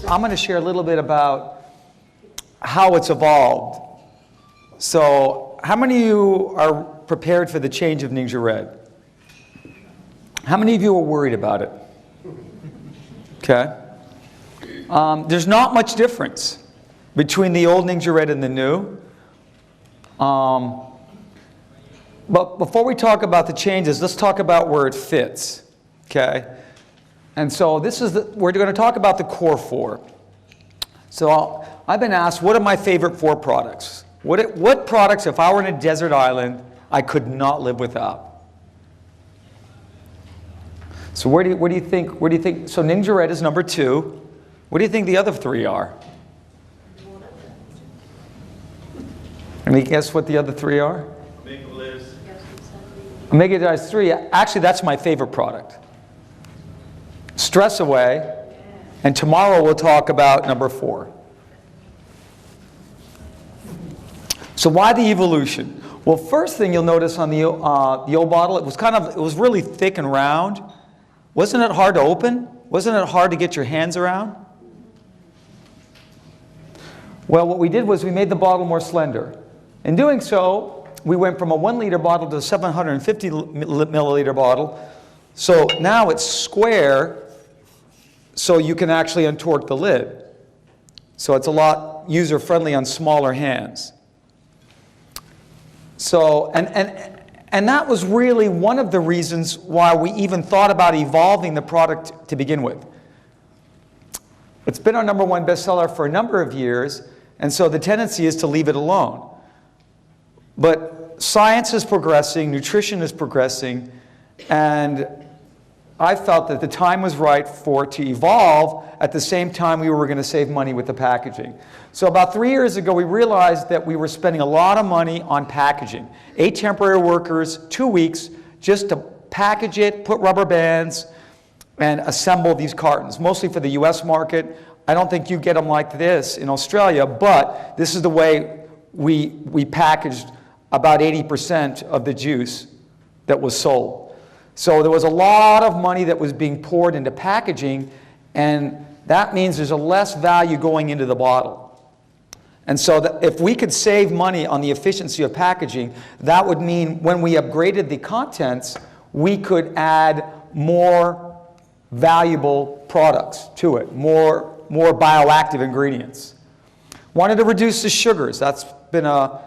I'm going to share a little bit about how it's evolved. So, how many of you are prepared for the change of Ningxia Red? How many of you are worried about it? Okay. There's not much difference between the old Ningxia Red and the new. But before we talk about the changes, let's talk about where it fits. Okay. And so this is we're going to talk about the core four. So I've been asked, what are my favorite four products? What products, if I were in a desert island, I could not live without? So what do you think? So Ningxia Red is number 2. What do you think the other 3 are? Any guess what the other 3 are? Omega 3. Actually, that's my favorite product. Stress away. And tomorrow we'll talk about number 4. So why the evolution? Well, first thing you'll notice on the old bottle, it was really thick and round. Wasn't it hard to open? Wasn't it hard to get your hands around? Well, what we did was we made the bottle more slender. In doing so, we went from a 1-liter bottle to a 750 milliliter bottle. So now it's square, so you can actually untorque the lid. So it's a lot user-friendly on smaller hands. So, and that was really one of the reasons why we even thought about evolving the product to begin with. It's been our #1 bestseller for a number of years, and so the tendency is to leave it alone. But science is progressing, nutrition is progressing, and I felt that the time was right for it to evolve at the same time we were going to save money with the packaging. So about 3 years ago, we realized that we were spending a lot of money on packaging. 8 temporary workers, 2 weeks, just to package it, put rubber bands, and assemble these cartons, mostly for the US market. I don't think you get them like this in Australia, but this is the way we packaged about 80% of the juice that was sold. So there was a lot of money that was being poured into packaging, and that means there's a less value going into the bottle. And so that if we could save money on the efficiency of packaging, that would mean when we upgraded the contents, we could add more valuable products to it, more bioactive ingredients. Wanted to reduce the sugars. That's been an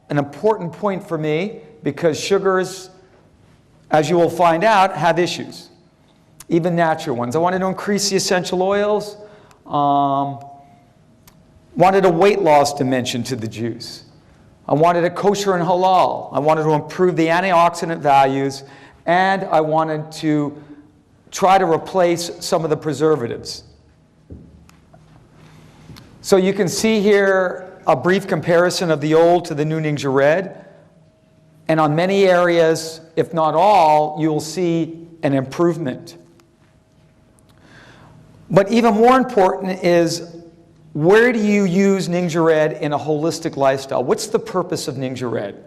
important point for me, because sugars, as you will find out, have issues, even natural ones. I wanted to increase the essential oils. Wanted a weight loss dimension to the juice. I wanted a kosher and halal. I wanted to improve the antioxidant values, and I wanted to try to replace some of the preservatives. So you can see here a brief comparison of the old to the new Ningxia Red. And on many areas, if not all, you'll see an improvement. But even more important is, where do you use Ningxia Red in a holistic lifestyle? What's the purpose of Ningxia Red?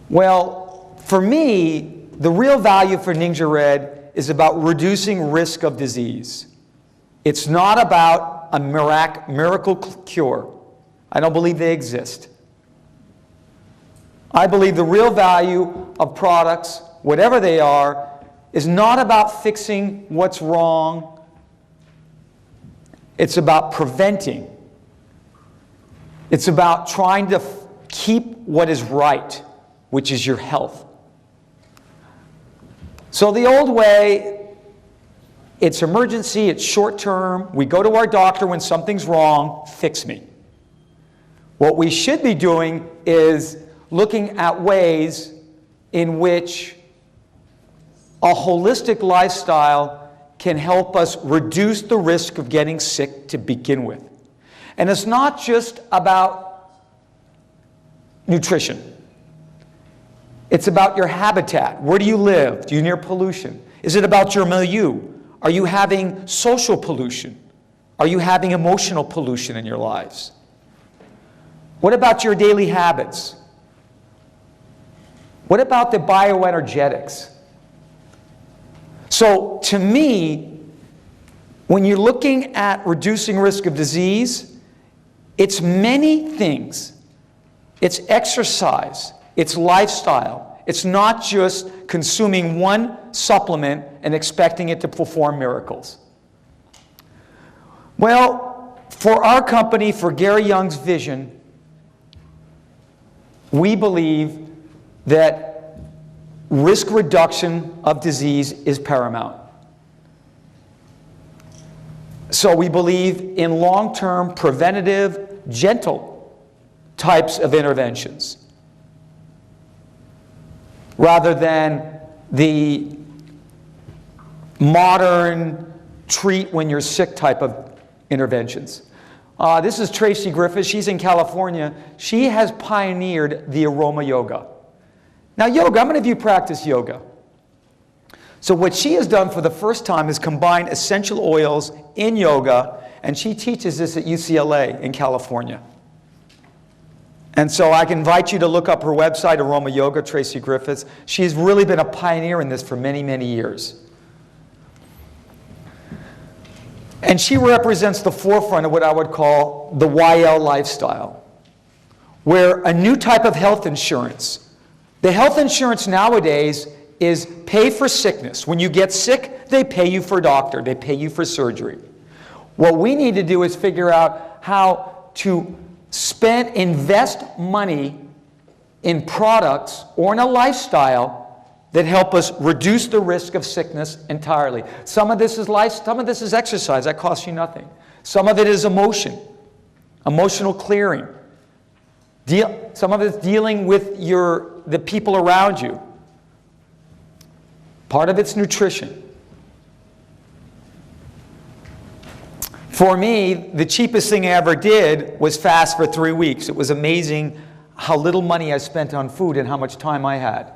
Well, for me, the real value for Ningxia Red is about reducing risk of disease. It's not about a miracle cure. I don't believe they exist. I believe the real value of products, whatever they are, is not about fixing what's wrong. It's about preventing. It's about trying to keep what is right, which is your health. So the old way, it's emergency, it's short term. We go to our doctor when something's wrong, fix me. What we should be doing is looking at ways in which a holistic lifestyle can help us reduce the risk of getting sick to begin with. And it's not just about nutrition. It's about your habitat. Where do you live? Do you near pollution? Is it about your milieu? Are you having social pollution? Are you having emotional pollution in your lives? What about your daily habits? What about the bioenergetics? So to me, when you're looking at reducing risk of disease, it's many things. It's exercise, it's lifestyle. It's not just consuming one supplement and expecting it to perform miracles. Well, for our company, for Gary Young's vision, we believe that risk reduction of disease is paramount. So we believe in long-term, preventative, gentle types of interventions, rather than the modern treat when you're sick type of interventions. This is Tracy Griffiths. She's in California. She has pioneered the Aroma Yoga. Now yoga, how many of you practice yoga? So what she has done for the first time is combine essential oils in yoga, and she teaches this at UCLA in California. And so I can invite you to look up her website, Aroma Yoga, Tracy Griffiths. She's really been a pioneer in this for many, many years. And she represents the forefront of what I would call the YL lifestyle, where a new type of health insurance. The health insurance nowadays is pay for sickness. When you get sick, they pay you for a doctor, they pay you for surgery. What we need to do is figure out how to invest money in products or in a lifestyle that help us reduce the risk of sickness entirely. Some of this is life, some of this is exercise, that costs you nothing. Some of it is emotional clearing. Some of it's dealing with the people around you. Part of it's nutrition. For me, the cheapest thing I ever did was fast for 3 weeks. It was amazing how little money I spent on food and how much time I had.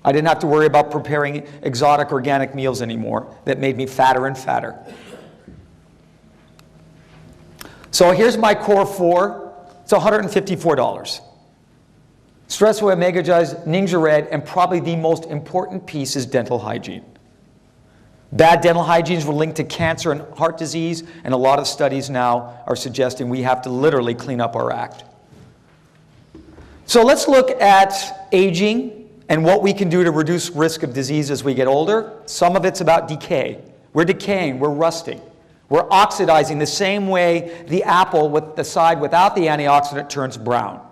I didn't have to worry about preparing exotic organic meals anymore that made me fatter and fatter. So here's my core 4. It's $154. Stress Away Omega J's, NingXia Red, and probably the most important piece is dental hygiene. Bad dental hygiene is linked to cancer and heart disease, and a lot of studies now are suggesting we have to literally clean up our act. So let's look at aging and what we can do to reduce risk of disease as we get older. Some of it's about decay. We're decaying, we're rusting. We're oxidizing the same way the apple with the side without the antioxidant turns brown.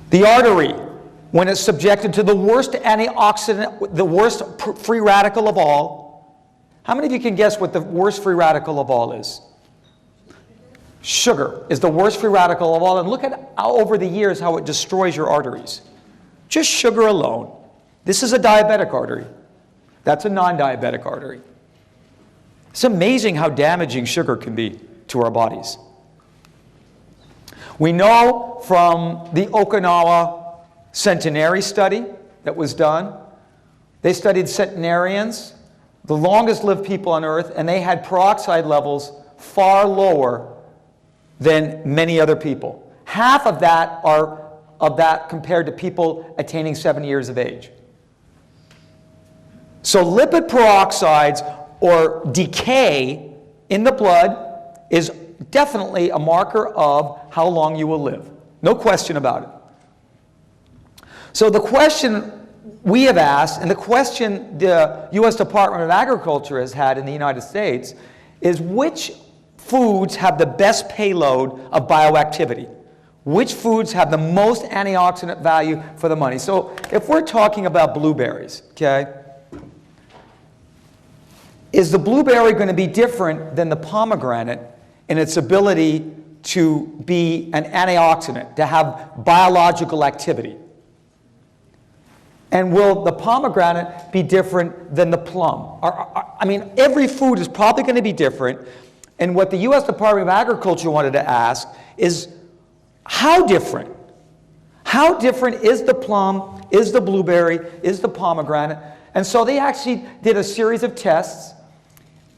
The artery, when it's subjected to the worst antioxidant, the worst free radical of all. How many of you can guess what the worst free radical of all is? Sugar is the worst free radical of all. And look at how over the years how it destroys your arteries. Just sugar alone. This is a diabetic artery. That's a non-diabetic artery. It's amazing how damaging sugar can be to our bodies. We know from the Okinawa centenary study that was done, they studied centenarians, the longest lived people on earth, and they had peroxide levels far lower than many other people. Half of that compared to people attaining 70 years of age. So lipid peroxides or decay in the blood is definitely a marker of how long you will live. No question about it. So the question we have asked, and the question the U.S. Department of Agriculture has had in the United States, is which foods have the best payload of bioactivity? Which foods have the most antioxidant value for the money? So if we're talking about blueberries, okay, is the blueberry going to be different than the pomegranate in its ability to be an antioxidant, to have biological activity? And will the pomegranate be different than the plum? I mean, every food is probably going to be different. And what the U.S. Department of Agriculture wanted to ask is, how different? How different is the plum, is the blueberry, is the pomegranate? And so they actually did a series of tests,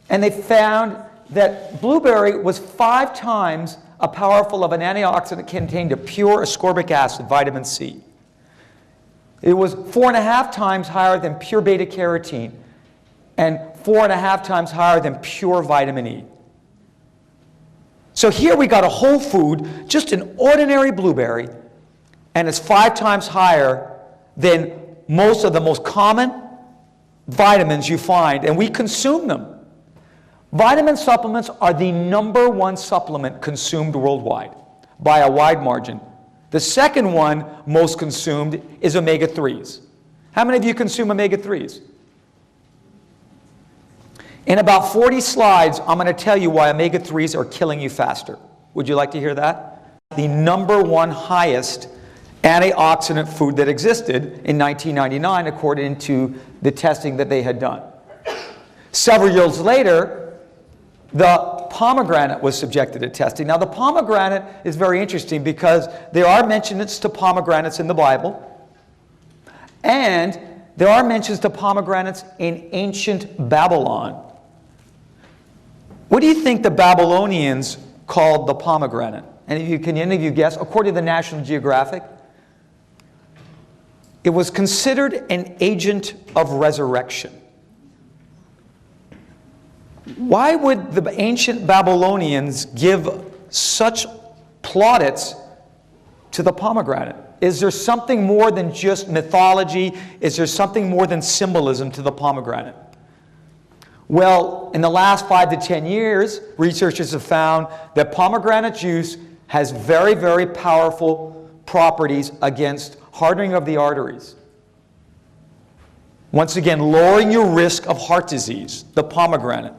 and they found that blueberry was 5 times as powerful of an antioxidant contained to pure ascorbic acid, vitamin C. It was 4.5 times higher than pure beta-carotene, and 4.5 times higher than pure vitamin E. So here we got a whole food, just an ordinary blueberry, and it's 5 times higher than most of the most common vitamins you find, and we consume them. Vitamin supplements are the #1 supplement consumed worldwide by a wide margin. The second one most consumed is omega-3s. How many of you consume omega-3s? In about 40 slides, I'm going to tell you why omega-3s are killing you faster. Would you like to hear that? The #1 highest antioxidant food that existed in 1999, according to the testing that they had done. Several years later, the pomegranate was subjected to testing. Now, the pomegranate is very interesting because there are mentions to pomegranates in the Bible, and there are mentions to pomegranates in ancient Babylon. What do you think the Babylonians called the pomegranate? Can any of you guess? According to the National Geographic, it was considered an agent of resurrection. Why would the ancient Babylonians give such plaudits to the pomegranate? Is there something more than just mythology? Is there something more than symbolism to the pomegranate? Well, in the last 5 to 10 years, researchers have found that pomegranate juice has very, very powerful properties against hardening of the arteries. Once again, lowering your risk of heart disease, the pomegranate.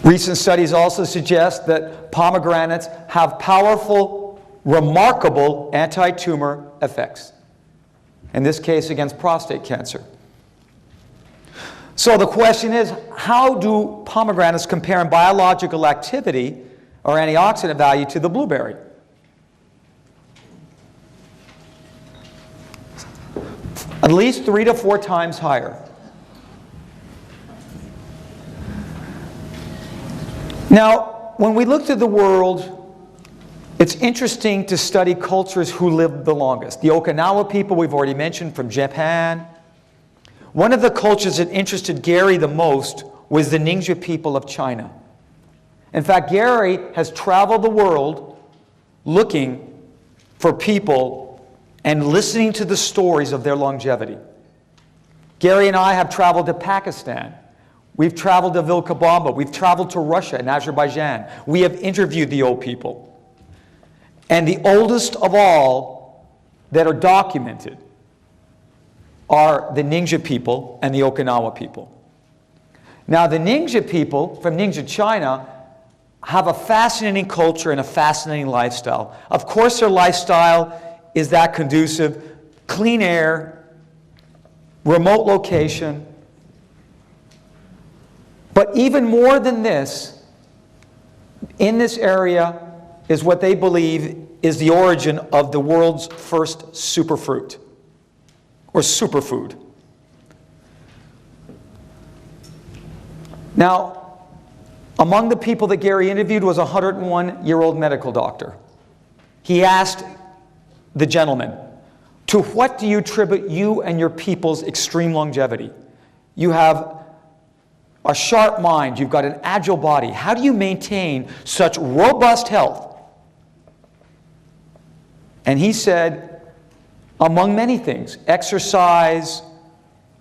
Recent studies also suggest that pomegranates have powerful, remarkable anti-tumor effects. In this case, against prostate cancer. So the question is, how do pomegranates compare in biological activity or antioxidant value to the blueberry? At least 3 to 4 times higher. Now, when we looked at the world, it's interesting to study cultures who lived the longest. The Okinawa people we've already mentioned from Japan. One of the cultures that interested Gary the most was the Ningxia people of China. In fact, Gary has traveled the world looking for people and listening to the stories of their longevity. Gary and I have traveled to Pakistan. We've traveled to Vilcabamba. We've traveled to Russia and Azerbaijan. We have interviewed the old people. And the oldest of all that are documented are the Ningxia people and the Okinawa people. Now, the Ningxia people from Ningxia, China, have a fascinating culture and a fascinating lifestyle. Of course, their lifestyle is that conducive, clean air, remote location. But even more than this, in this area is what they believe is the origin of the world's first superfruit, or superfood. Now, among the people that Gary interviewed was a 101-year-old medical doctor. He asked the gentleman, to what do you attribute you and your people's extreme longevity? You have a sharp mind, you've got an agile body. How do you maintain such robust health? And he said, among many things, exercise,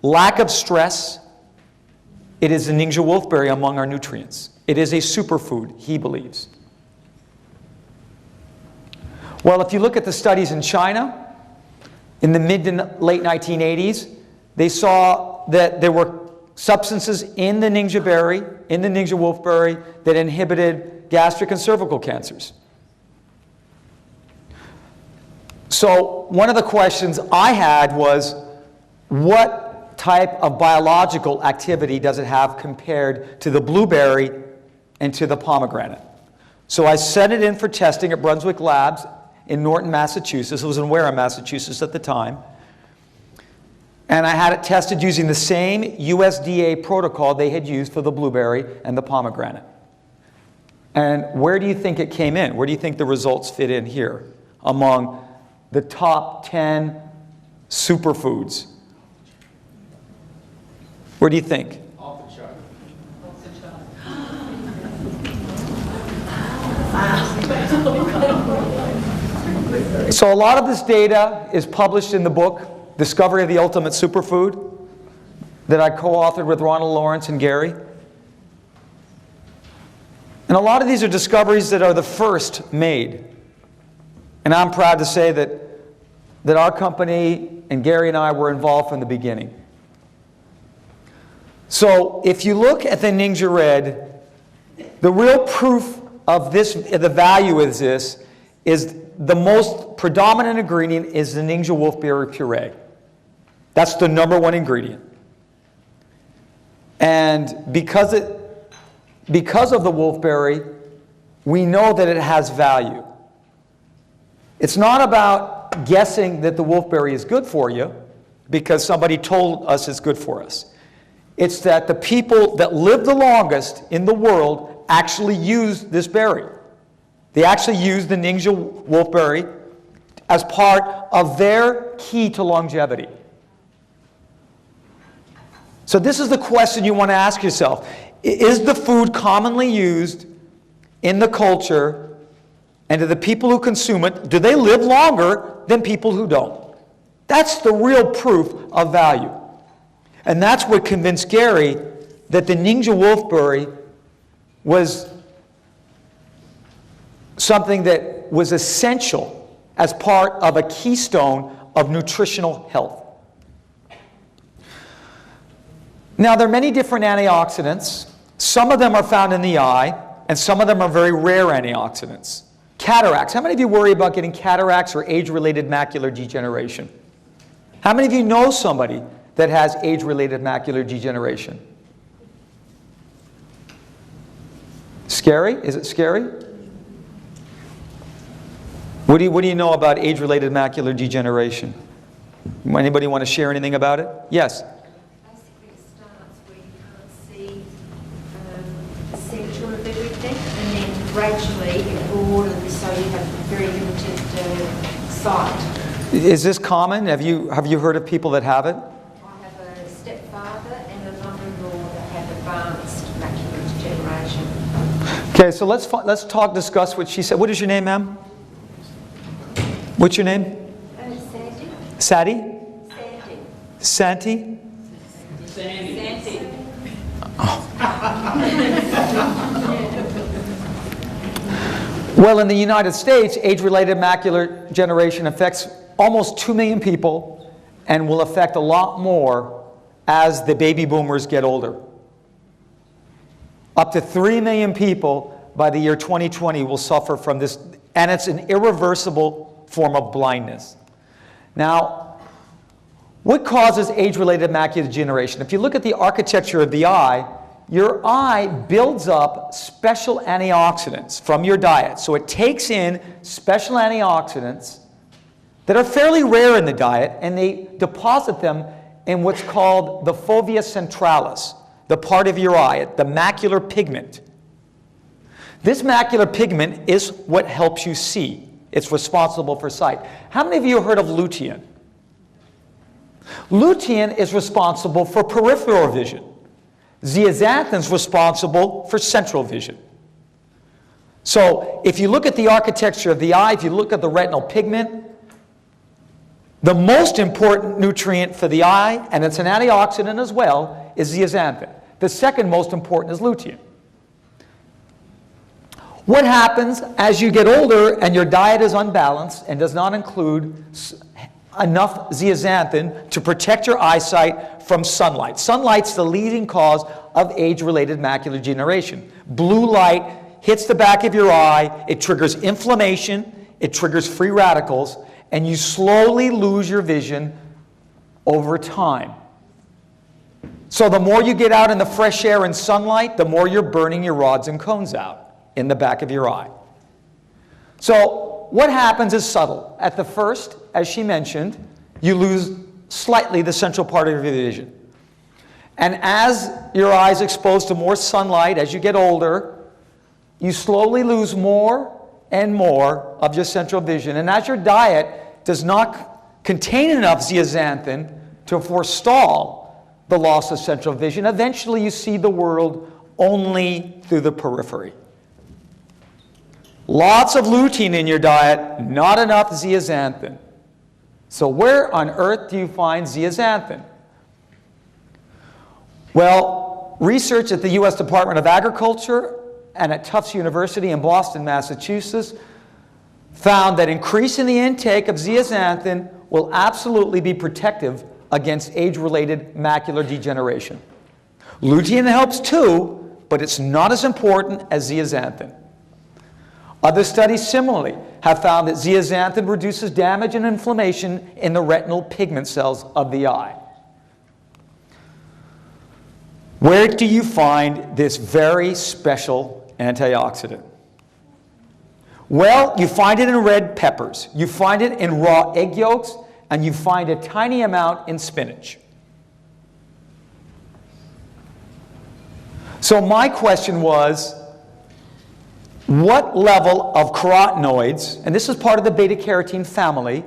lack of stress, it is the Ningxia wolfberry among our nutrients. It is a superfood, he believes. Well, if you look at the studies in China, in the mid to late 1980s, they saw that there were substances in the Ningxia berry, in the Ningxia wolfberry, that inhibited gastric and cervical cancers. So one of the questions I had was, what type of biological activity does it have compared to the blueberry and to the pomegranate? So I sent it in for testing at Brunswick Labs in Norton, Massachusetts. It was in Wareham, Massachusetts at the time. And I had it tested using the same USDA protocol they had used for the blueberry and the pomegranate. And where do you think it came in? Where do you think the results fit in here among the top 10 superfoods? Where do you think? Off the chart. So a lot of this data is published in the book, Discovery of the Ultimate Superfood, that I co-authored with Ronald Lawrence and Gary. And a lot of these are discoveries that are the first made. And I'm proud to say that our company and Gary and I were involved from the beginning. So if you look at the Ningxia Red, the real proof of this, the value of this, is the most predominant ingredient is the Ningxia wolfberry puree. That's the #1 ingredient. And because of the wolfberry, we know that it has value. It's not about guessing that the wolfberry is good for you because somebody told us it's good for us. It's that the people that live the longest in the world actually use this berry. They actually use the Ningxia wolfberry as part of their key to longevity. So this is the question you want to ask yourself. Is the food commonly used in the culture, and do the people who consume it, do they live longer than people who don't? That's the real proof of value. And that's what convinced Gary that the Ningxia wolfberry was something that was essential as part of a keystone of nutritional health. Now, there are many different antioxidants. Some of them are found in the eye, and some of them are very rare antioxidants. Cataracts. How many of you worry about getting cataracts or age-related macular degeneration? How many of you know somebody that has age-related macular degeneration? Scary? Is it scary? What do you know about age-related macular degeneration? Anybody want to share anything about it? Yes? Basically, it starts where you can't see the centre of everything, and then gradually it broadens, so you have very limited sight. Is this common? Have you heard of people that have it? I have a stepfather and a mother-in-law that have advanced macular degeneration. Okay, so let's discuss what she said. What is your name, ma'am? What's your name? Sandy. Sadie? Santi? Sandy. Well, in the United States, age-related macular degeneration affects almost 2 million people and will affect a lot more as the baby boomers get older. Up to 3 million people by the year 2020 will suffer from this, and it's an irreversible form of blindness. Now, what causes age-related macular degeneration? If you look at the architecture of the eye, your eye builds up special antioxidants from your diet. So it takes in special antioxidants that are fairly rare in the diet, and they deposit them in what's called the fovea centralis, the part of your eye, the macular pigment. This macular pigment is what helps you see. It's responsible for sight. How many of you have heard of lutein? Lutein is responsible for peripheral vision. Zeaxanthin is responsible for central vision. So if you look at the architecture of the eye, if you look at the retinal pigment, the most important nutrient for the eye, and it's an antioxidant as well, is zeaxanthin. The second most important is lutein. What happens as you get older and your diet is unbalanced and does not include enough zeaxanthin to protect your eyesight from sunlight? Sunlight's the leading cause of age-related macular degeneration. Blue light hits the back of your eye, it triggers inflammation, it triggers free radicals, and you slowly lose your vision over time. So the more you get out in the fresh air and sunlight, the more you're burning your rods and cones out in the back of your eye. So what happens is subtle. At the first, as she mentioned, you lose slightly the central part of your vision. And as your eye is exposed to more sunlight, as you get older, you slowly lose more and more of your central vision. And as your diet does not contain enough zeaxanthin to forestall the loss of central vision. Eventually, you see the world only through the periphery. Lots of lutein in your diet, not enough zeaxanthin. So where on earth do you find zeaxanthin? Well, research at the U.S. Department of Agriculture and at Tufts University in Boston, Massachusetts, found that increasing the intake of zeaxanthin will absolutely be protective against age-related macular degeneration. Lutein helps too, but it's not as important as zeaxanthin. Other studies similarly have found that zeaxanthin reduces damage and inflammation in the retinal pigment cells of the eye. Where do you find this very special antioxidant? Well, you find it in red peppers, you find it in raw egg yolks, and you find a tiny amount in spinach. So my question was, what level of carotenoids, and this is part of the beta-carotene family,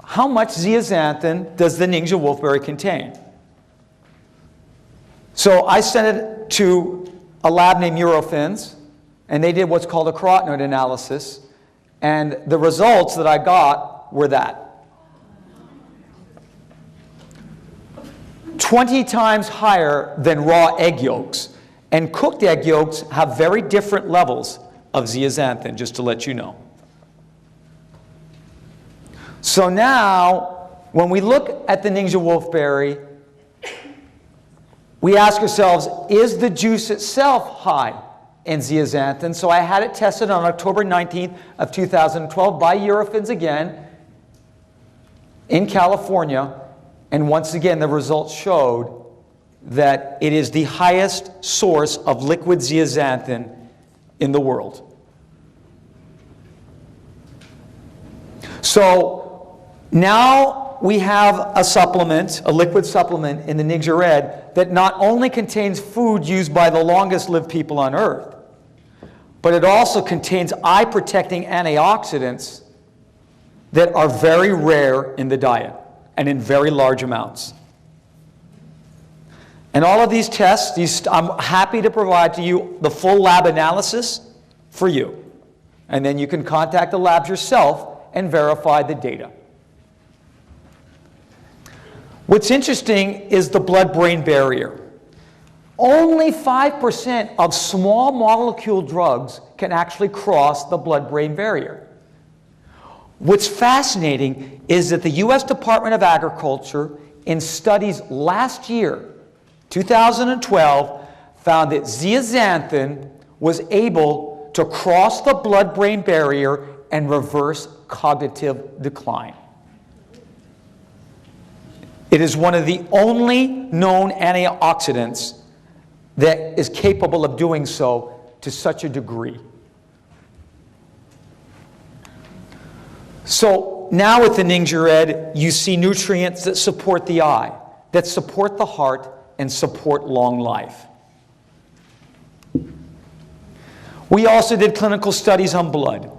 how much zeaxanthin does the Ningxia wolfberry contain? So I sent it to a lab named Eurofins, and they did what's called a carotenoid analysis, and the results that I got were that. 20 times higher than raw egg yolks. And cooked egg yolks have very different levels of zeaxanthin, just to let you know. So now, when we look at the Ningxia wolfberry, we ask ourselves, is the juice itself high in zeaxanthin? So I had it tested on October 19th of 2012 by Eurofins again in California, and once again the results showed that it is the highest source of liquid zeaxanthin in the world. So now we have a supplement, a liquid supplement in the Ningxia Red that not only contains food used by the longest lived people on earth, but it also contains eye-protecting antioxidants that are very rare in the diet and in very large amounts. And all of these tests, I'm happy to provide to you the full lab analysis for you. And then you can contact the labs yourself and verify the data. What's interesting is the blood-brain barrier. Only 5% of small molecule drugs can actually cross the blood-brain barrier. What's fascinating is that the U.S. Department of Agriculture, in studies last year, 2012, found that zeaxanthin was able to cross the blood-brain barrier and reverse cognitive decline. It is one of the only known antioxidants that is capable of doing so to such a degree. So now with the Ningxia Red, you see nutrients that support the eye, that support the heart, and support long life. We also did clinical studies on blood.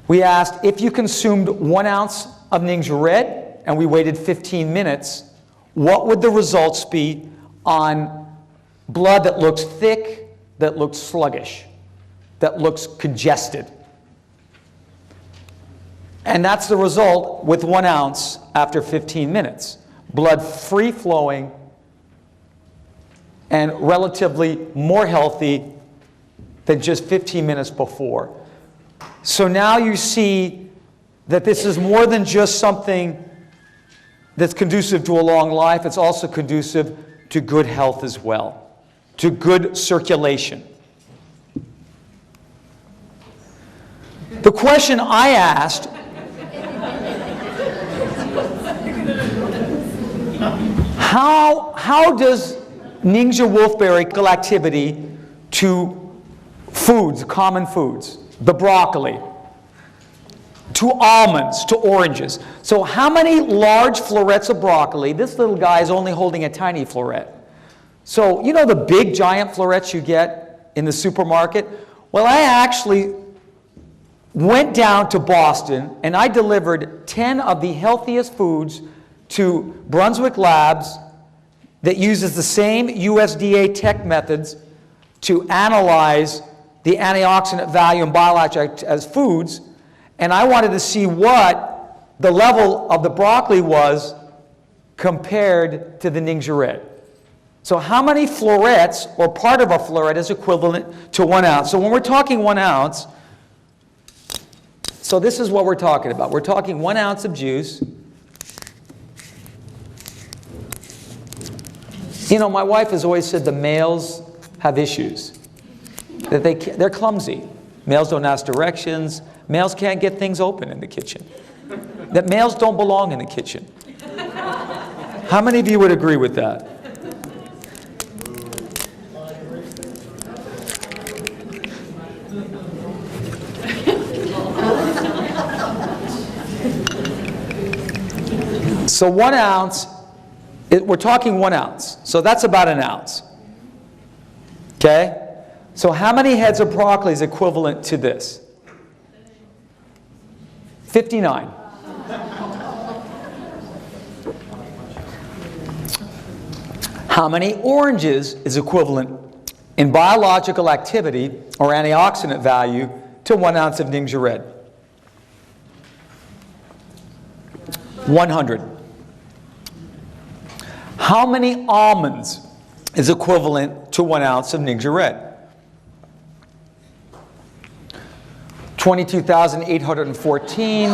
We asked if you consumed 1 ounce of Ningxia Red and we waited 15 minutes, what would the results be on blood that looks thick, that looks sluggish, that looks congested? And that's the result with 1 ounce after 15 minutes. Blood free-flowing and relatively more healthy than just 15 minutes before. So now you see that this is more than just something that's conducive to a long life. It's also conducive to good health as well, to good circulation. The question I asked, how does Ningxia wolfberry activity to foods, common foods, the broccoli, to almonds, to oranges? So how many large florets of broccoli? This little guy is only holding a tiny floret. So you know the big giant florets you get in the supermarket? Well, I actually went down to Boston, and I delivered 10 of the healthiest foods to Brunswick Labs that uses the same USDA tech methods to analyze the antioxidant value and biologic as foods, and I wanted to see what the level of the broccoli was compared to the Ningxia Red. So how many florets, or part of a floret, is equivalent to 1 ounce? So when we're talking 1 ounce, so this is what we're talking about. We're talking 1 ounce of juice. You know, my wife has always said the males have issues, that they're clumsy. Males don't ask directions. Males can't get things open in the kitchen. That males don't belong in the kitchen. How many of you would agree with that? So 1 ounce, we're talking 1 ounce. So that's about an ounce. Okay? So how many heads of broccoli is equivalent to this? 59. How many oranges is equivalent in biological activity or antioxidant value to 1 ounce of Ningxia Red? 100. How many almonds is equivalent to 1 ounce of Ningxia Red? 22,814.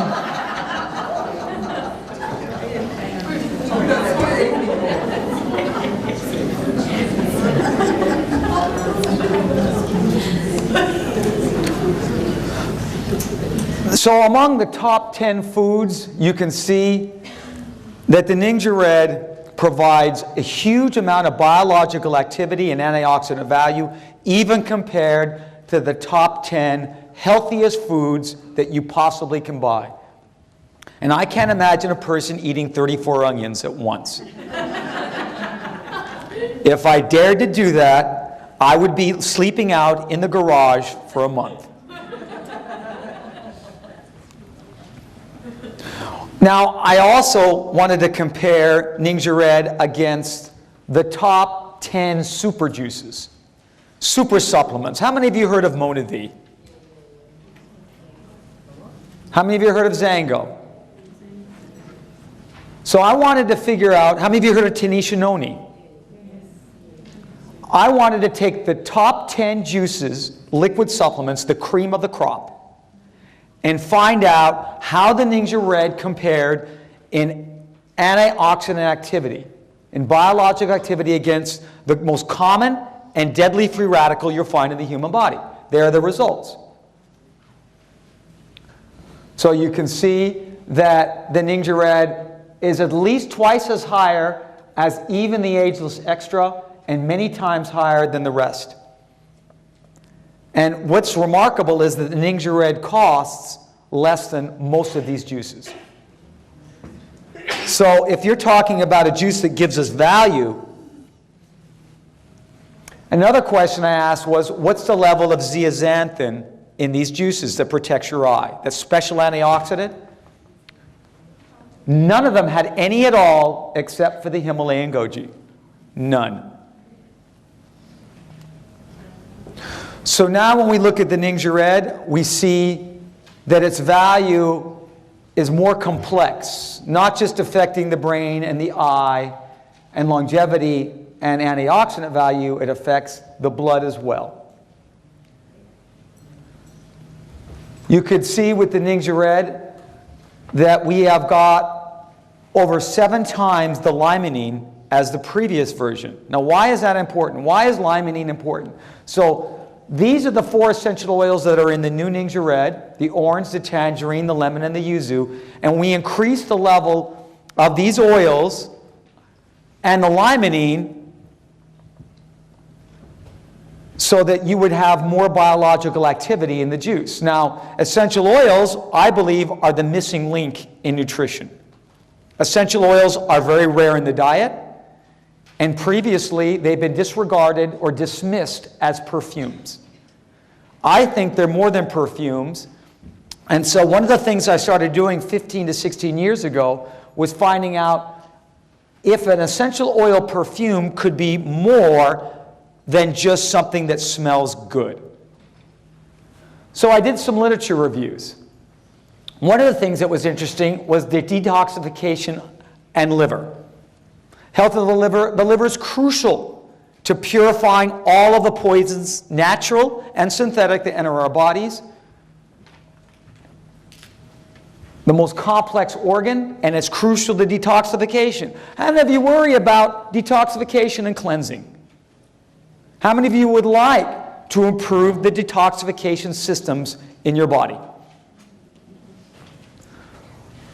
So among the top 10 foods, you can see that the Ningxia Red provides a huge amount of biological activity and antioxidant value, even compared to the top 10 healthiest foods that you possibly can buy. And I can't imagine a person eating 34 onions at once. If I dared to do that, I would be sleeping out in the garage for a month. Now, I also wanted to compare Ningxia Red against the top 10 super juices, super supplements. How many of you heard of Monavie? How many of you heard of Zango? So I wanted to figure out, how many of you heard of Tanisha Noni? I wanted to take the top 10 juices, liquid supplements, the cream of the crop, and find out how the Ningxia Red compared in antioxidant activity, in biological activity against the most common and deadly free radical you'll find in the human body. There are the results. So you can see that the Ningxia Red is at least twice as higher as even the Ageless Extra, and many times higher than the rest. And what's remarkable is that the Ningxia Red costs less than most of these juices. So if you're talking about a juice that gives us value, another question I asked was, what's the level of zeaxanthin in these juices that protects your eye? That special antioxidant? None of them had any at all except for the Himalayan goji. None. So now when we look at the Ningxia Red, we see that its value is more complex, not just affecting the brain and the eye and longevity and antioxidant value, it affects the blood as well. You could see with the Ningxia Red that we have got over 7 times the limonene as the previous version. Now why is that important? Why is limonene important? So these are the 4 essential oils that are in the new Ningxia Red, the orange, the tangerine, the lemon, and the yuzu. And we increase the level of these oils and the limonene so that you would have more biological activity in the juice. Now, essential oils, I believe, are the missing link in nutrition. Essential oils are very rare in the diet, and previously they've been disregarded or dismissed as perfumes. I think they're more than perfumes And so one of the things I started doing 15 to 16 years ago was finding out if an essential oil perfume could be more than just something that smells good. So I did some literature reviews. One of the things that was interesting was the detoxification and liver. Health of the liver is crucial to purifying all of the poisons, natural and synthetic, that enter our bodies. The most complex organ, and it's crucial to detoxification. How many of you worry about detoxification and cleansing? How many of you would like to improve the detoxification systems in your body?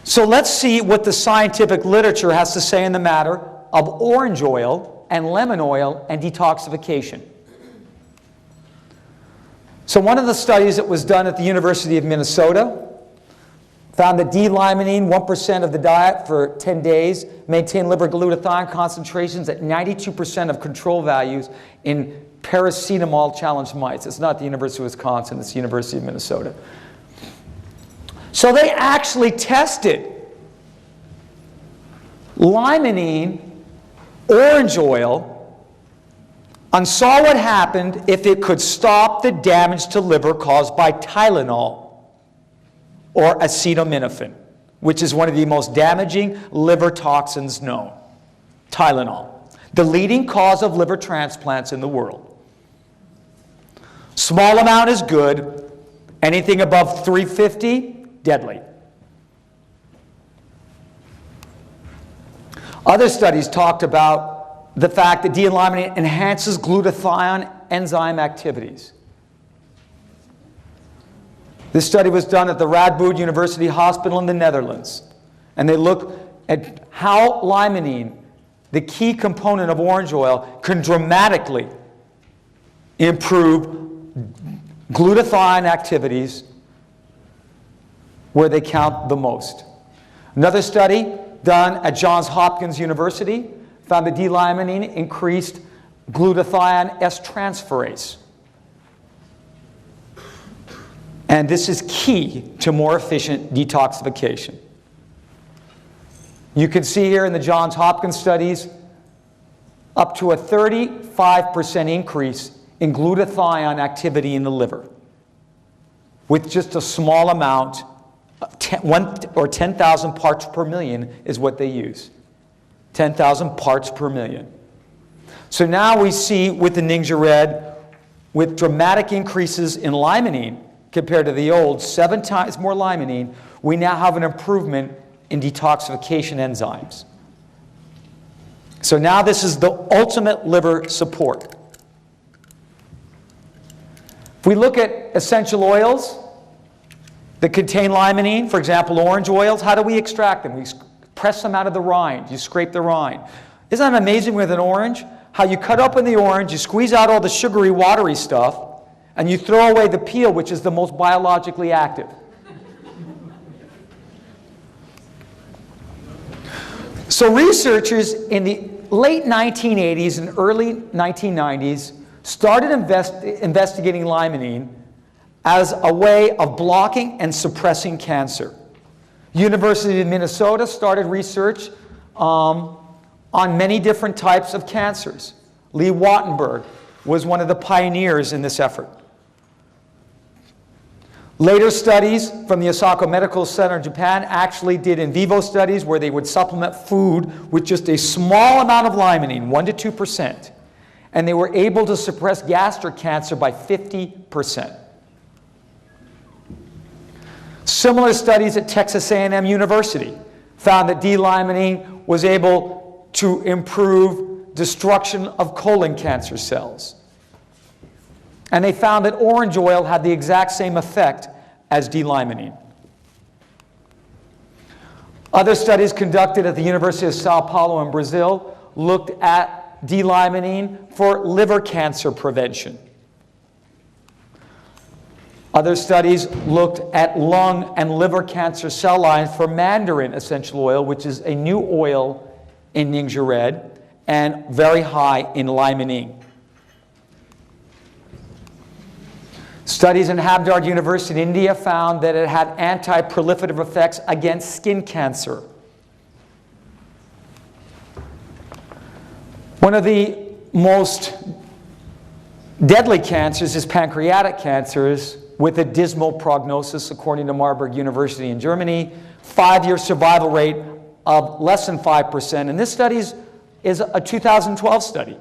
So let's see what the scientific literature has to say in the matter of orange oil and lemon oil and detoxification. So one of the studies that was done at the University of Minnesota found that D-limonene, 1% of the diet for 10 days, maintained liver glutathione concentrations at 92% of control values in paracetamol-challenged mice. It's not the University of Wisconsin, it's the University of Minnesota. So they actually tested limonene, orange oil, and saw what happened if it could stop the damage to liver caused by Tylenol or acetaminophen, which is one of the most damaging liver toxins known. Tylenol, the leading cause of liver transplants in the world. Small amount is good. Anything above 350, deadly. Other studies talked about the fact that D-limonene enhances glutathione enzyme activities. This study was done at the Radboud University Hospital in the Netherlands. And they looked at how limonene, the key component of orange oil, can dramatically improve glutathione activities where they count the most. Another study done at Johns Hopkins University found that D-limonene increased glutathione S-transferase. And this is key to more efficient detoxification. You can see here in the Johns Hopkins studies up to a 35% increase in glutathione activity in the liver with just a small amount, 10,000 parts per million is what they use. 10,000 parts per million. So now we see with the Ningxia Red, with dramatic increases in limonene compared to the old, 7 times more limonene, we now have an improvement in detoxification enzymes. So now this is the ultimate liver support. If we look at essential oils that contain limonene, for example, orange oils, how do we extract them? We press them out of the rind. You scrape the rind. Isn't that amazing with an orange? How you cut open the orange, you squeeze out all the sugary, watery stuff, and you throw away the peel, which is the most biologically active. So researchers in the late 1980s and early 1990s started investigating limonene as a way of blocking and suppressing cancer. University of Minnesota started research on many different types of cancers. Lee Wattenberg was one of the pioneers in this effort. Later studies from the Osaka Medical Center in Japan actually did in vivo studies where they would supplement food with just a small amount of limonene, 1 to 2%, and they were able to suppress gastric cancer by 50%. Similar studies at Texas A&M University found that D-limonene was able to improve destruction of colon cancer cells. And they found that orange oil had the exact same effect as D-limonene. Other studies conducted at the University of Sao Paulo in Brazil looked at D-limonene for liver cancer prevention. Other studies looked at lung and liver cancer cell lines for mandarin essential oil, which is a new oil in Ningxia Red and very high in limonene. Studies in Habdard University in India found that it had anti-proliferative effects against skin cancer. One of the most deadly cancers is pancreatic cancers, with a dismal prognosis, according to Marburg University in Germany. 5-year survival rate of less than 5%. And this study is a 2012 study.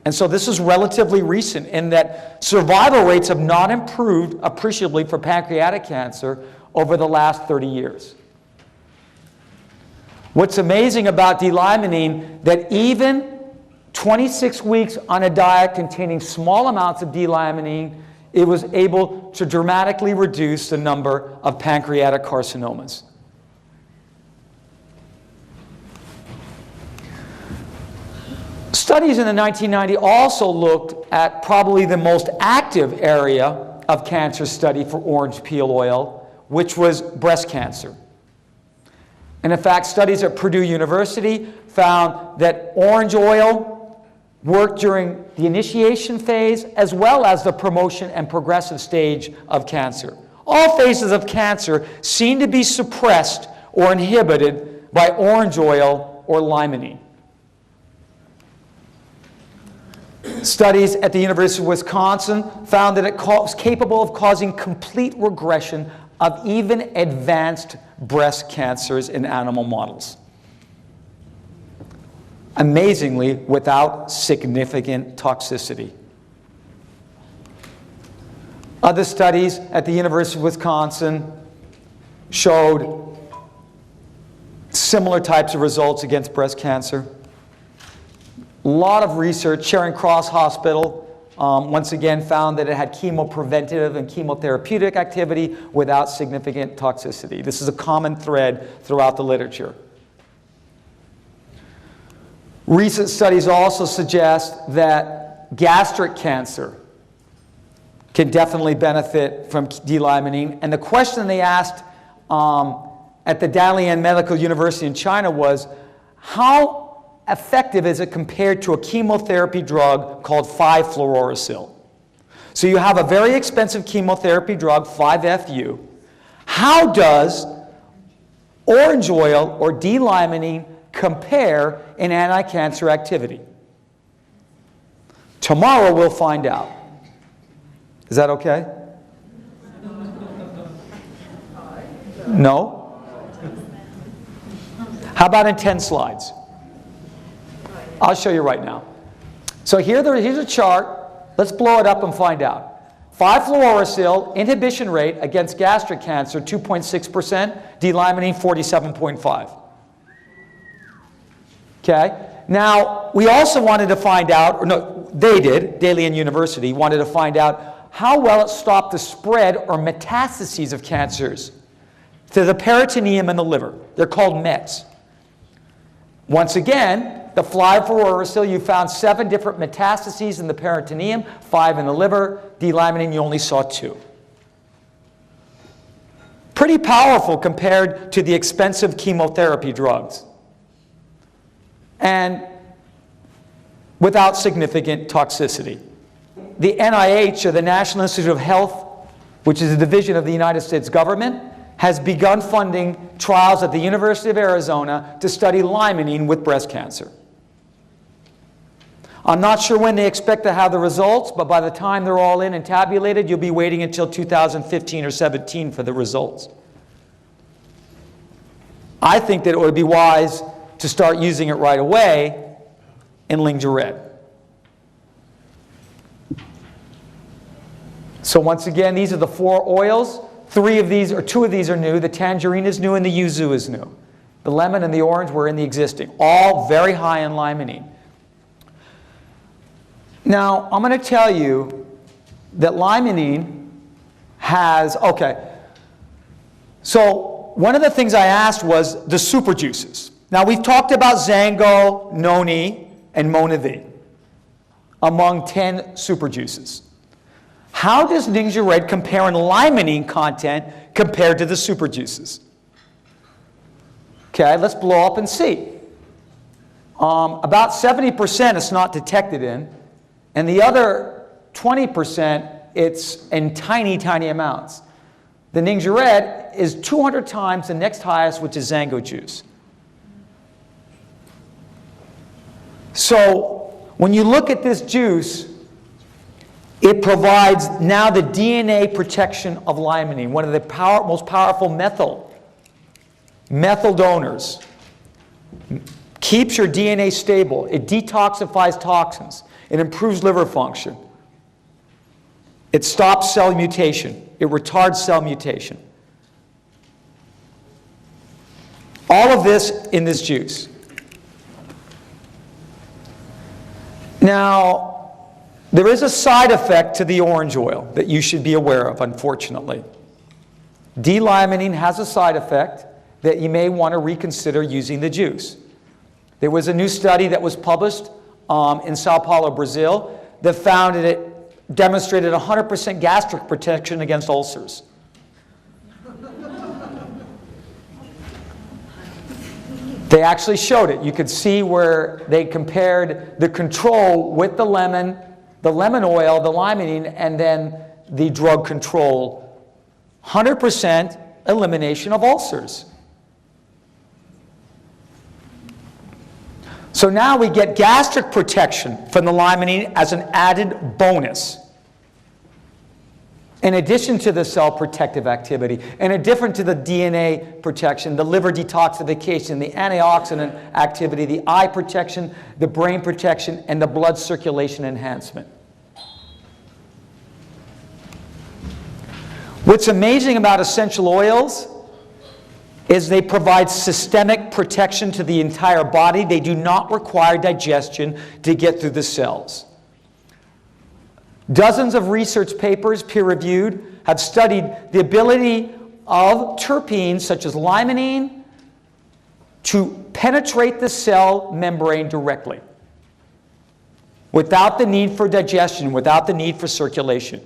And so this is relatively recent in that survival rates have not improved appreciably for pancreatic cancer over the last 30 years. What's amazing about D-limonene, that even 26 weeks on a diet containing small amounts of D-limonene, it was able to dramatically reduce the number of pancreatic carcinomas. Studies in the 1990s also looked at probably the most active area of cancer study for orange peel oil, which was breast cancer. And in fact, studies at Purdue University found that orange oil worked during the initiation phase as well as the promotion and progressive stage of cancer. All phases of cancer seem to be suppressed or inhibited by orange oil or limonene. Studies at the University of Wisconsin found that it was capable of causing complete regression of even advanced breast cancers in animal models. Amazingly, without significant toxicity. Other studies at the University of Wisconsin showed similar types of results against breast cancer. A lot of research. Charing Cross Hospital, once again, found that it had chemopreventive and chemotherapeutic activity without significant toxicity. This is a common thread throughout the literature. Recent studies also suggest that gastric cancer can definitely benefit from D-limonene. And the question they asked at the Dalian Medical University in China was, how effective is it compared to a chemotherapy drug called 5-fluorouracil? So you have a very expensive chemotherapy drug, 5-FU. How does orange oil or D-limonene compare in anti-cancer activity? Tomorrow we'll find out. Is that okay? No? How about in 10 slides? I'll show you right now. So here's a chart. Let's blow it up and find out. 5-fluorouracil inhibition rate against gastric cancer, 2.6%. D-limonene, 47.5%. Okay? Now, we also wanted to find out, or no, they did, Dalian University, wanted to find out how well it stopped the spread or metastases of cancers to the peritoneum and the liver. They're called METs. Once again, the 5-fluorouracil, you found 7 different metastases in the peritoneum, 5 in the liver. D-limonene, you only saw 2. Pretty powerful compared to the expensive chemotherapy drugs. And without significant toxicity. The NIH, or the National Institute of Health, which is a division of the United States government, has begun funding trials at the University of Arizona to study limonene with breast cancer. I'm not sure when they expect to have the results, but by the time they're all in and tabulated, you'll be waiting until 2015 or 17 for the results. I think that it would be wise to start using it right away in Ningxia Red. So once again, these are the 4 oils. 2 of these are new. The tangerine is new and the yuzu is new. The lemon and the orange were in the existing. All very high in limonene. Now, I'm going to tell you that limonene has, so one of the things I asked was the super juices. Now, we've talked about Zango, Noni, and Monavi among 10 super juices. How does Ningxia Red compare in limonene content compared to the super juices? Okay, let's blow up and see. About 70% is not detected in, and the other 20% it's in tiny, tiny amounts. The Ningxia Red is 200 times the next highest, which is Zango juice. So when you look at this juice, it provides now the DNA protection of limonene, one of the most powerful methyl donors. Keeps your DNA stable. It detoxifies toxins. It improves liver function. It stops cell mutation. It retards cell mutation. All of this in this juice. Now, there is a side effect to the orange oil that you should be aware of, unfortunately. D-limonene has a side effect that you may want to reconsider using the juice. There was a new study that was published in Sao Paulo, Brazil, that found that it demonstrated 100% gastric protection against ulcers. They actually showed it. You could see where they compared the control with the lemon oil, the limonene, and then the drug control. 100% elimination of ulcers. So now we get gastric protection from the limonene as an added bonus. In addition to the cell protective activity, in addition to the DNA protection, the liver detoxification, the antioxidant activity, the eye protection, the brain protection, and the blood circulation enhancement. What's amazing about essential oils is they provide systemic protection to the entire body. They do not require digestion to get through the cells. Dozens of research papers, peer-reviewed, have studied the ability of terpenes such as limonene to penetrate the cell membrane directly without the need for digestion, without the need for circulation.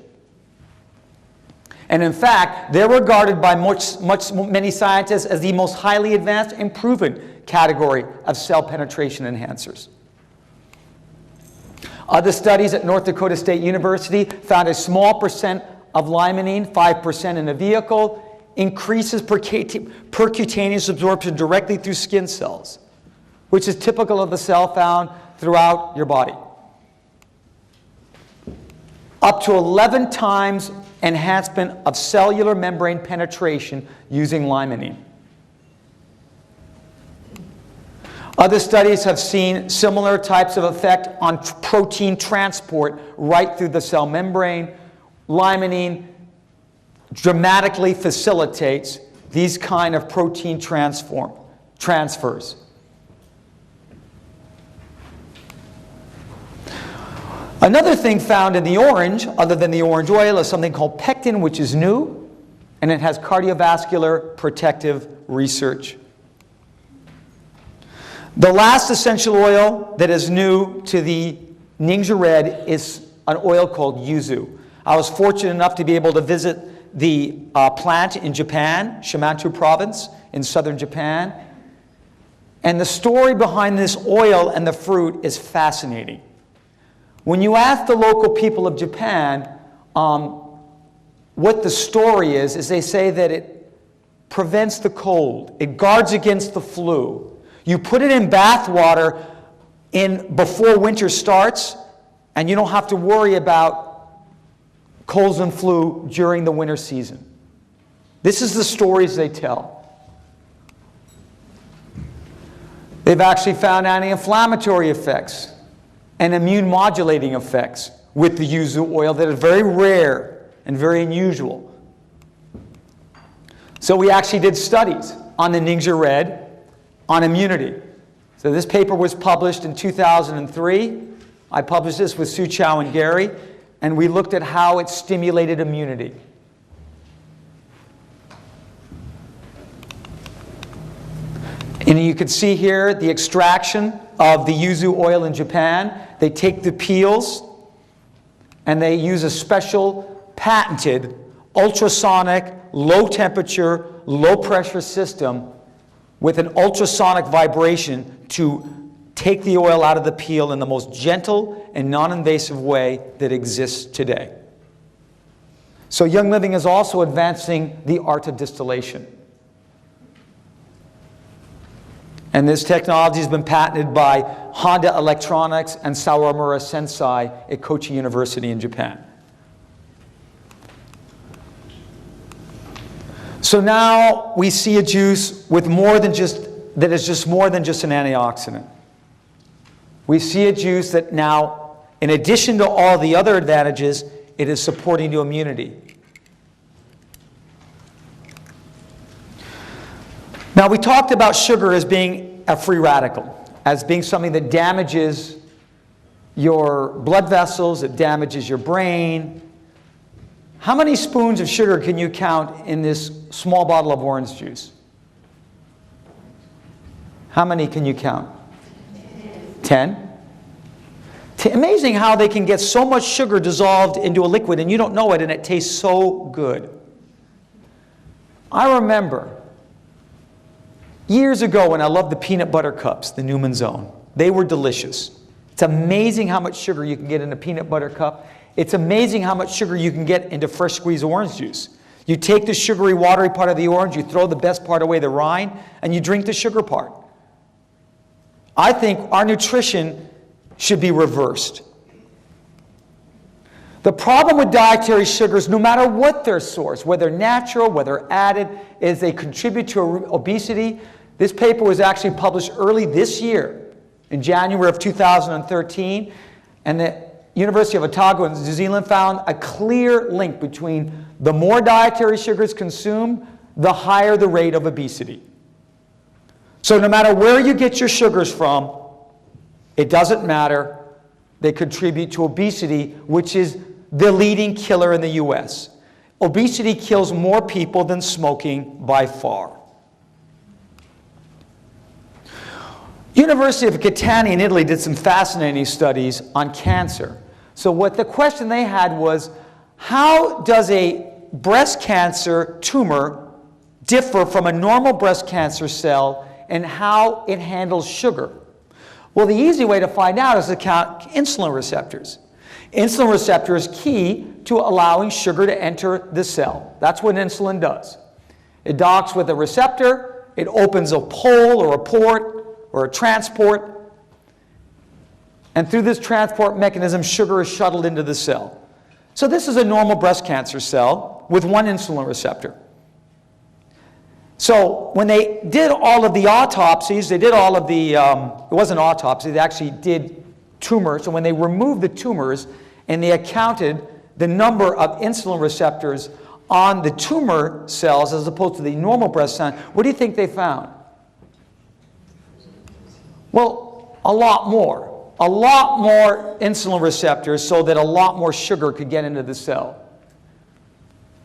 And in fact, they're regarded by many scientists as the most highly advanced and proven category of cell penetration enhancers. Other studies at North Dakota State University found a small percent of limonene, 5% in a vehicle, increases percutaneous absorption directly through skin cells, which is typical of the cell found throughout your body. Up to 11 times enhancement of cellular membrane penetration using limonene. Other studies have seen similar types of effect on protein transport right through the cell membrane. Limonene dramatically facilitates these kind of protein transfers. Another thing found in the orange, other than the orange oil, is something called pectin, which is new, and it has cardiovascular protective research. The last essential oil that is new to the Ningxia Red is an oil called Yuzu. I was fortunate enough to be able to visit the plant in Japan, Shimanto province in southern Japan. And the story behind this oil and the fruit is fascinating. When you ask the local people of Japan what the story is they say that it prevents the cold. It guards against the flu. You put it in bath water before winter starts, and you don't have to worry about colds and flu during the winter season. This is the stories they tell. They've actually found anti-inflammatory effects and immune modulating effects with the Yuzu oil that are very rare and very unusual. So we actually did studies on the Ningxia Red on immunity. So this paper was published in 2003. I published this with Sue Chow and Gary, and we looked at how it stimulated immunity. And you can see here the extraction of the Yuzu oil in Japan. They take the peels and they use a special patented ultrasonic, low temperature, low pressure system with an ultrasonic vibration to take the oil out of the peel in the most gentle and non-invasive way that exists today. So Young Living is also advancing the art of distillation. And this technology has been patented by Honda Electronics and Sawamura Sensei at Kochi University in Japan. So now we see a juice with more than just, that is just more than just an antioxidant. We see a juice that now, in addition to all the other advantages, it is supporting to immunity. Now we talked about sugar as being a free radical, as being something that damages your blood vessels, it damages your brain. How many spoons of sugar can you count in this small bottle of orange juice? How many can you count? 10? Amazing how they can get so much sugar dissolved into a liquid and you don't know it and it tastes so good. I remember years ago when I loved the peanut butter cups, the Newman's Own. They were delicious. It's amazing how much sugar you can get in a peanut butter cup. It's amazing how much sugar you can get into fresh squeezed orange juice. You take the sugary, watery part of the orange, you throw the best part away, the rind, and you drink the sugar part. I think our nutrition should be reversed. The problem with dietary sugars, no matter what their source, whether natural, whether added, is they contribute to obesity. This paper was actually published early this year, in January of 2013, and the University of Otago in New Zealand found a clear link between the more dietary sugars consumed, the higher the rate of obesity. So no matter where you get your sugars from, it doesn't matter. They contribute to obesity, which is the leading killer in the US. Obesity kills more people than smoking by far. University of Catania in Italy did some fascinating studies on cancer. So what the question they had was, how does a breast cancer tumor differ from a normal breast cancer cell and how it handles sugar? Well, the easy way to find out is to count insulin receptors. Insulin receptor is key to allowing sugar to enter the cell. That's what insulin does. It docks with a receptor, it opens a pole or a port or a transport, and through this transport mechanism, sugar is shuttled into the cell. So this is a normal breast cancer cell with one insulin receptor. So when they did all of the autopsies, they did all of the, it wasn't autopsy, they actually did tumors. So when they removed the tumors and they accounted the number of insulin receptors on the tumor cells as opposed to the normal breast cell, what do you think they found? Well, a lot more. A lot more insulin receptors so that a lot more sugar could get into the cell.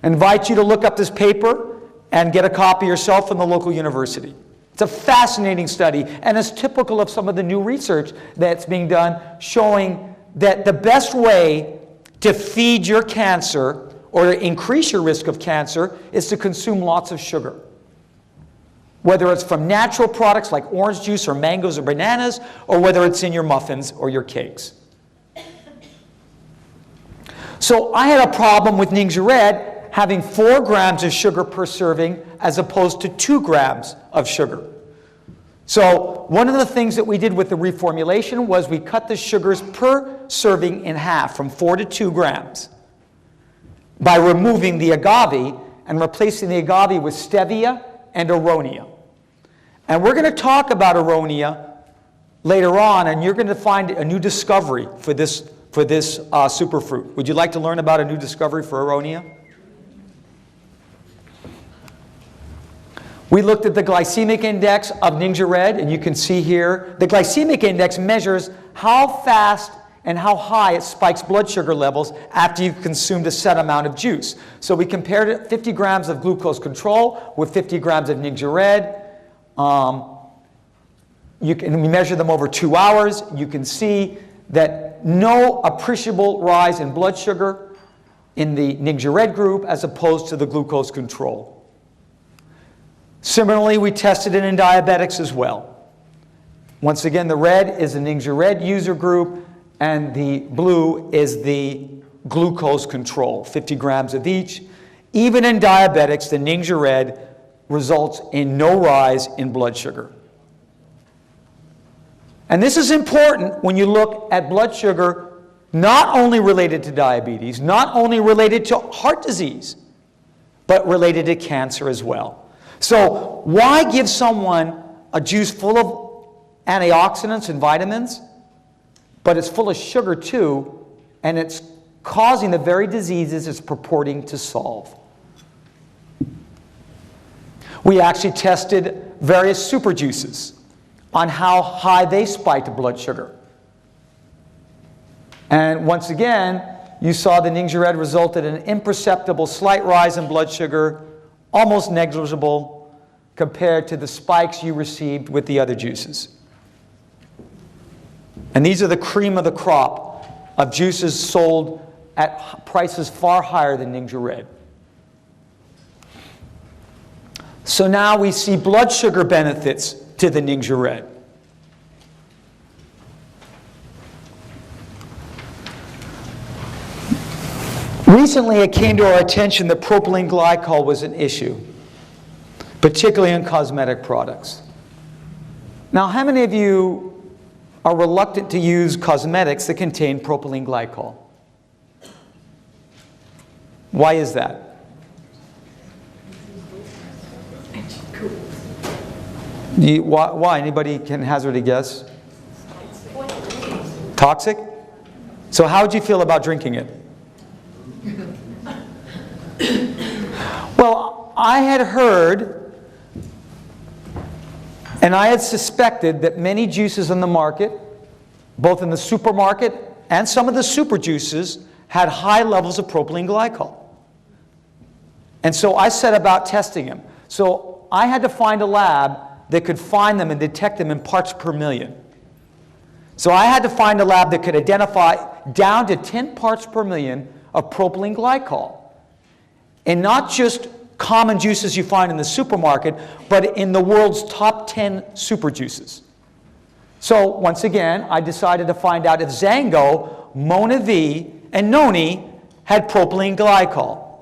I invite you to look up this paper and get a copy yourself from the local university. It's a fascinating study, and it's typical of some of the new research that's being done showing that the best way to feed your cancer or to increase your risk of cancer is to consume lots of sugar. Whether it's from natural products like orange juice or mangoes or bananas, or whether it's in your muffins or your cakes. So I had a problem with Ningxia Red having 4 grams of sugar per serving as opposed to 2 grams of sugar. So one of the things that we did with the reformulation was we cut the sugars per serving in half, from 4 to 2 grams, by removing the agave and replacing the agave with stevia and aronia. And we're going to talk about aronia later on, and you're going to find a new discovery for this superfruit. Would you like to learn about a new discovery for aronia? We looked at the glycemic index of Ningxia Red, and you can see here the glycemic index measures how fast and how high it spikes blood sugar levels after you've consumed a set amount of juice. So we compared it 50 grams of glucose control with 50 grams of Ningxia Red. We measure them over 2 hours. You can see that no appreciable rise in blood sugar in the Ningxia Red group as opposed to the glucose control. Similarly, we tested it in diabetics as well. Once again, the red is the Ningxia Red user group, and the blue is the glucose control, 50 grams of each. Even in diabetics, the Ningxia Red results in no rise in blood sugar. And this is important when you look at blood sugar not only related to diabetes, not only related to heart disease, but related to cancer as well. So why give someone a juice full of antioxidants and vitamins, but it's full of sugar too, and it's causing the very diseases it's purporting to solve? We actually tested various super juices on how high they spiked blood sugar. And once again, you saw the Ningxia Red resulted in an imperceptible slight rise in blood sugar, almost negligible compared to the spikes you received with the other juices. And these are the cream of the crop of juices sold at prices far higher than Ningxia Red. So now we see blood sugar benefits to the Ningxia Red. Recently, it came to our attention that propylene glycol was an issue, particularly in cosmetic products. Now, how many of you are reluctant to use cosmetics that contain propylene glycol? Why is that? Why? Anybody can hazard a guess? Toxic? So how would you feel about drinking it? Well, I had heard and I had suspected that many juices in the market, both in the supermarket and some of the super juices, had high levels of propylene glycol. And so I set about testing them. So I had to find a lab that could find them and detect them in parts per million. So I had to find a lab that could identify down to 10 parts per million of propylene glycol. And not just common juices you find in the supermarket, but in the world's top 10 super juices. So once again, I decided to find out if Zango, Mona V, and Noni had propylene glycol.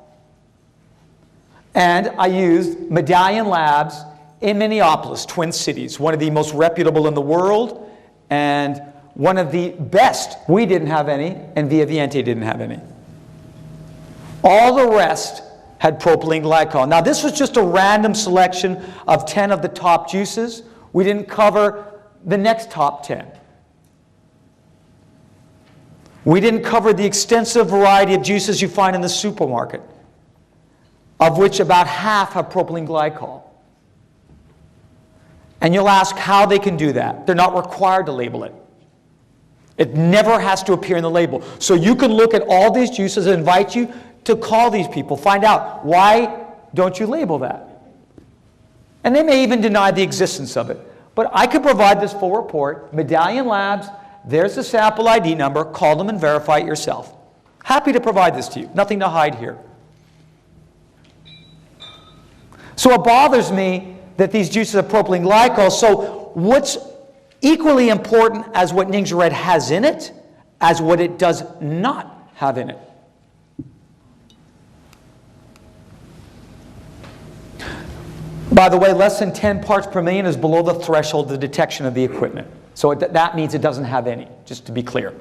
And I used Medallion Labs in Minneapolis, Twin Cities, one of the most reputable in the world, and one of the best. We didn't have any, and Via Viente didn't have any. All the rest had propylene glycol. Now, this was just a random selection of 10 of the top juices. We didn't cover the next top 10. We didn't cover the extensive variety of juices you find in the supermarket, of which about half have propylene glycol. And you'll ask how they can do that. They're not required to label it. It never has to appear in the label. So you can look at all these juices and invite you to call these people, find out, why don't you label that? And they may even deny the existence of it. But I could provide this full report. Medallion Labs, there's the sample ID number. Call them and verify it yourself. Happy to provide this to you. Nothing to hide here. So it bothers me that these juices have propylene glycol. So what's equally important as what Ningxia Red has in it, as what it does not have in it. By the way, less than 10 parts per million is below the threshold of detection of the equipment. So that means it doesn't have any, just to be clear.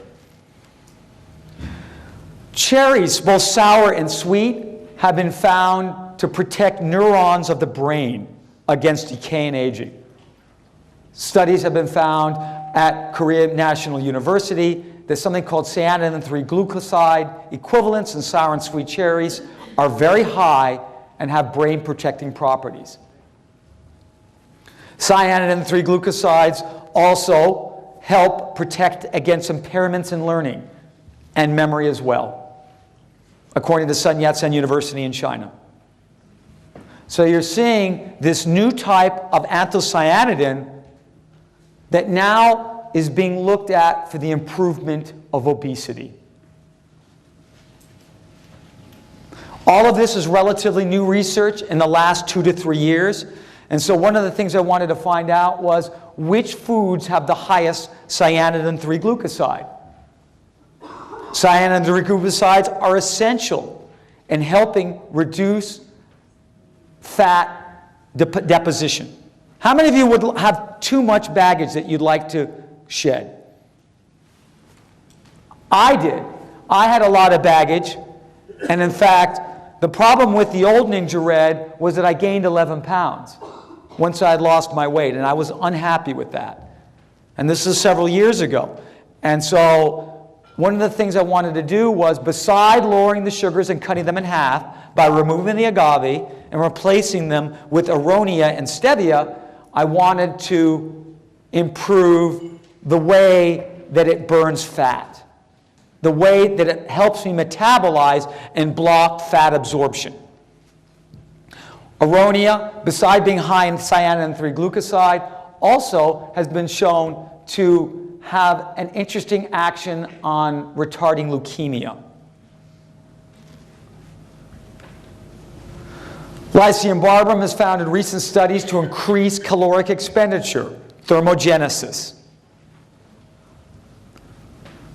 Cherries, both sour and sweet, have been found to protect neurons of the brain against decay and aging. Studies have been found at Korea National University. There's something called cyanidin-3 glucoside. Equivalents in sour and sweet cherries are very high and have brain protecting properties. Cyanidin-3 glucosides also help protect against impairments in learning and memory as well, according to Sun Yat-sen University in China. So you're seeing this new type of anthocyanidin that now is being looked at for the improvement of obesity. All of this is relatively new research in the last 2 to 3 years. And so one of the things I wanted to find out was which foods have the highest cyanidin-3 glucoside. Cyanidoglycosides are essential in helping reduce fat deposition. How many of you would have too much baggage that you'd like to shed? I did. I had a lot of baggage, and in fact, the problem with the old Ningxia Red was that I gained 11 pounds once I had lost my weight, and I was unhappy with that. And this is several years ago. And so one of the things I wanted to do was, beside lowering the sugars and cutting them in half by removing the agave and replacing them with aronia and stevia, I wanted to improve the way that it burns fat, the way that it helps me metabolize and block fat absorption. Aronia, beside being high in cyanidoglycoside, also has been shown to have an interesting action on retarding leukemia. Lycium barbum has found in recent studies to increase caloric expenditure, thermogenesis.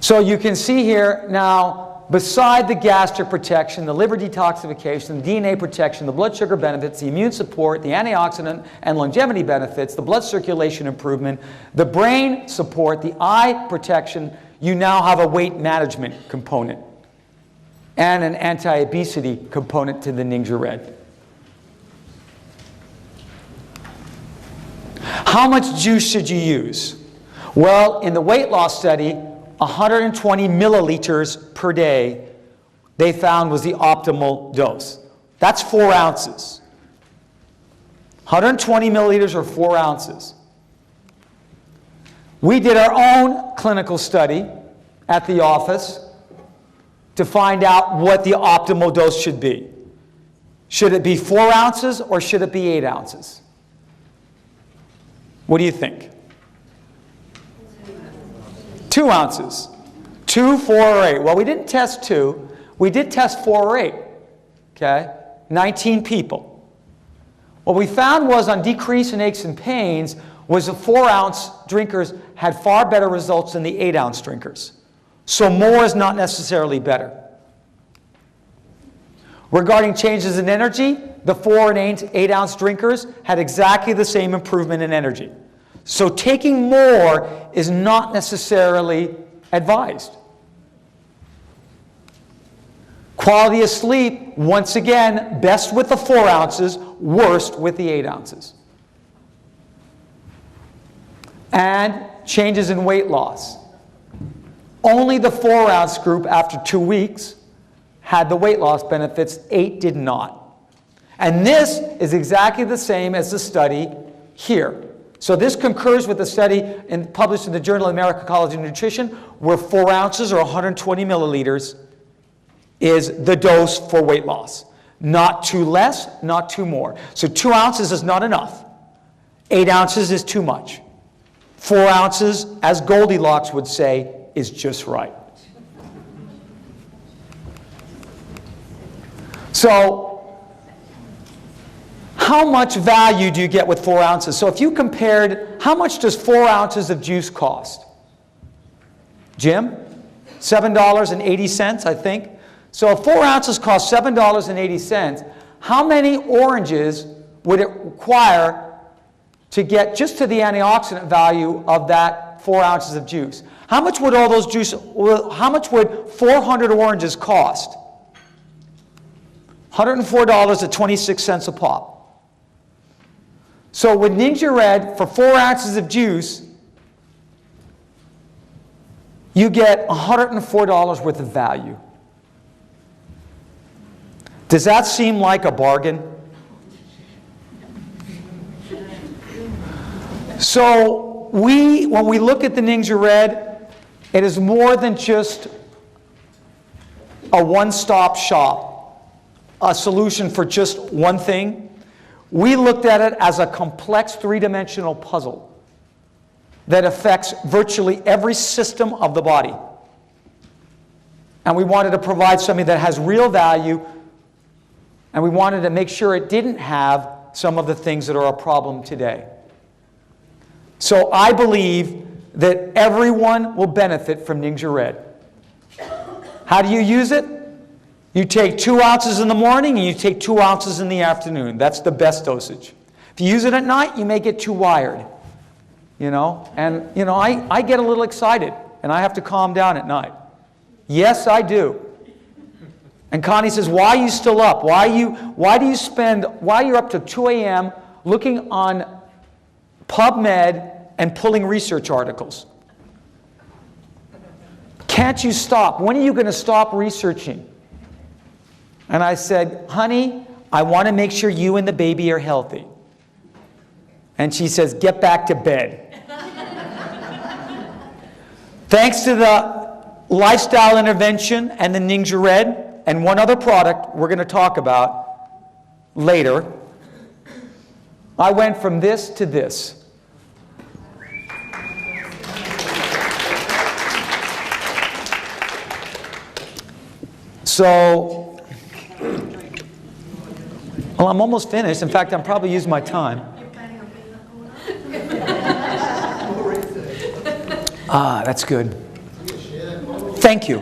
So you can see here now, beside the gastric protection, the liver detoxification, the DNA protection, the blood sugar benefits, the immune support, the antioxidant and longevity benefits, the blood circulation improvement, the brain support, the eye protection, you now have a weight management component and an anti-obesity component to the Ningxia Red. How much juice should you use? Well, in the weight loss study, 120 milliliters per day, they found was the optimal dose. That's 4 ounces. 120 milliliters or 4 ounces. We did our own clinical study at the office to find out what the optimal dose should be. Should it be 4 ounces or should it be 8 ounces? What do you think? 2 ounces. 2, 4, or 8. Well, we didn't test 2. We did test 4 or 8. Okay? 19 people. What we found was on decrease in aches and pains was the 4-ounce drinkers had far better results than the 8-ounce drinkers. So more is not necessarily better. Regarding changes in energy, the 4 and 8-ounce drinkers had exactly the same improvement in energy. So taking more is not necessarily advised. Quality of sleep, once again, best with the 4 ounces, worst with the 8 ounces. And changes in weight loss. Only the 4-ounce group after 2 weeks had the weight loss benefits, 8 did not. And this is exactly the same as the study here. So this concurs with the study published in the Journal of the American College of Nutrition, where 4 ounces or 120 milliliters is the dose for weight loss. Not too less, not too more. So 2 ounces is not enough. 8 ounces is too much. 4 ounces, as Goldilocks would say, is just right. So, how much value do you get with 4 ounces? So if you compared, how much does 4 ounces of juice cost? Jim? $7.80, I think. So if 4 ounces cost $7.80, how many oranges would it require to get just to the antioxidant value of that 4 ounces of juice? How much would all those juice, how much would 400 oranges cost? $104 at 26 cents a pop. So with Ningxia Red, for 4 ounces of juice, you get $104 worth of value. Does that seem like a bargain? So when we look at the Ningxia Red, it is more than just a one-stop shop, a solution for just one thing. We looked at it as a complex three-dimensional puzzle that affects virtually every system of the body. And we wanted to provide something that has real value, and we wanted to make sure it didn't have some of the things that are a problem today. So I believe that everyone will benefit from Ningxia Red. How do you use it? You take 2 ounces in the morning and you take 2 ounces in the afternoon. That's the best dosage. If you use it at night, you may get too wired. And I get a little excited and I have to calm down at night. Yes, I do. And Connie says, why are you still up? Why are you up to 2 a.m. looking on PubMed and pulling research articles? Can't you stop? When are you going to stop researching? And I said, honey, I want to make sure you and the baby are healthy. And she says, get back to bed. Thanks to the lifestyle intervention and the Ningxia Red and one other product we're going to talk about later, I went from this to this. So, well, I'm almost finished. In fact, I'm probably using my time. Ah, that's good. Thank you.